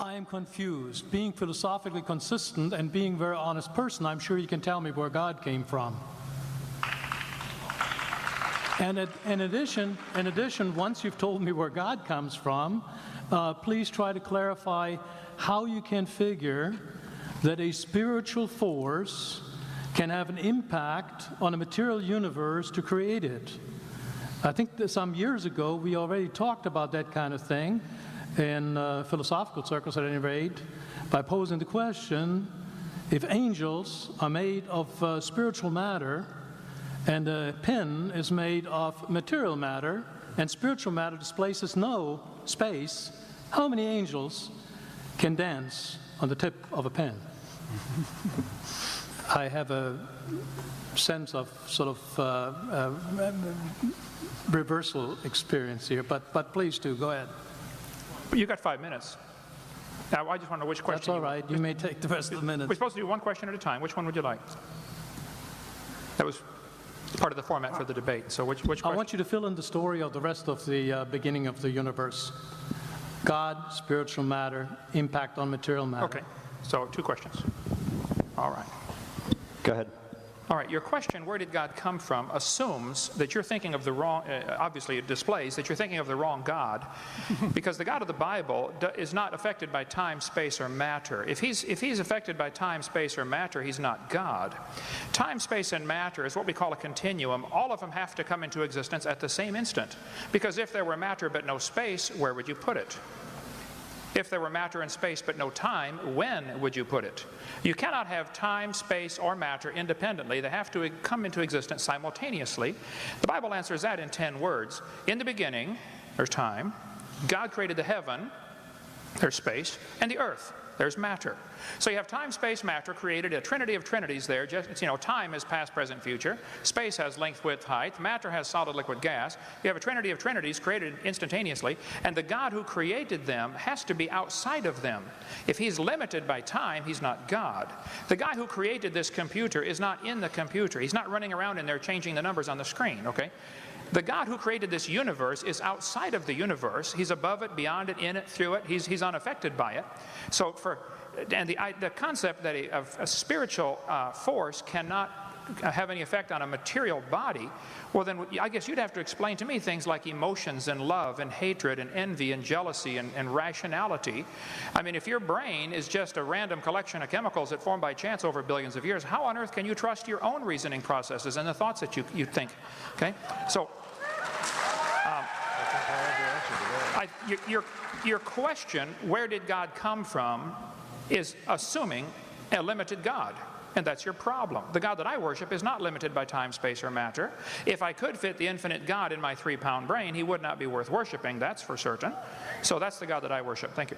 I am confused. Being philosophically consistent and being a very honest person, I'm sure you can tell me where God came from. And in addition, once you've told me where God comes from, please try to clarify how you can figure that a spiritual force can have an impact on a material universe to create it. I think that some years ago we already talked about that kind of thing in philosophical circles at any rate, by posing the question, if angels are made of spiritual matter and a pen is made of material matter and spiritual matter displaces no space, how many angels can dance on the tip of a pen? I have a sense of sort of reversal experience here, but please do, go ahead. You got 5 minutes. Now, I just want to know which question. That's all right. You may take the rest of the minutes. We're supposed to do one question at a time. Which one would you like? That was part of the format for the debate. So which question? I want you to fill in the story of the rest of the beginning of the universe. God, spiritual matter, impact on material matter. Okay. So 2 questions. All right. Go ahead. All right, your question, where did God come from, assumes that you're thinking of the wrong, obviously it displays that you're thinking of the wrong God, because the God of the Bible is not affected by time, space, or matter. If he's affected by time, space, or matter, he's not God. Time, space, and matter is what we call a continuum. All of them have to come into existence at the same instant, because if there were matter but no space, where would you put it? If there were matter and space but no time, when would you put it? You cannot have time, space, or matter independently. They have to come into existence simultaneously. The Bible answers that in 10 words. In the beginning, there's time. God created the heaven, there's space, and the earth, there's matter. So you have time, space, matter, created a trinity of trinities there. Just, time is past, present, future. Space has length, width, height. Matter has solid, liquid, gas. You have a trinity of trinities created instantaneously, and the God who created them has to be outside of them. If he's limited by time, he's not God. The guy who created this computer is not in the computer. He's not running around in there changing the numbers on the screen, okay? The God who created this universe is outside of the universe. He's above it, beyond it, in it, through it. He's unaffected by it. So the concept that a spiritual force cannot have any effect on a material body, well then I guess you'd have to explain to me things like emotions and love and hatred and envy and jealousy and rationality. I mean, if your brain is just a random collection of chemicals that formed by chance over billions of years, how on earth can you trust your own reasoning processes and the thoughts that you think? Okay, so your question, where did God come from, is assuming a limited God. And that's your problem. The God that I worship is not limited by time, space, or matter. If I could fit the infinite God in my 3-pound brain, he would not be worth worshiping, that's for certain. So that's the God that I worship. Thank you.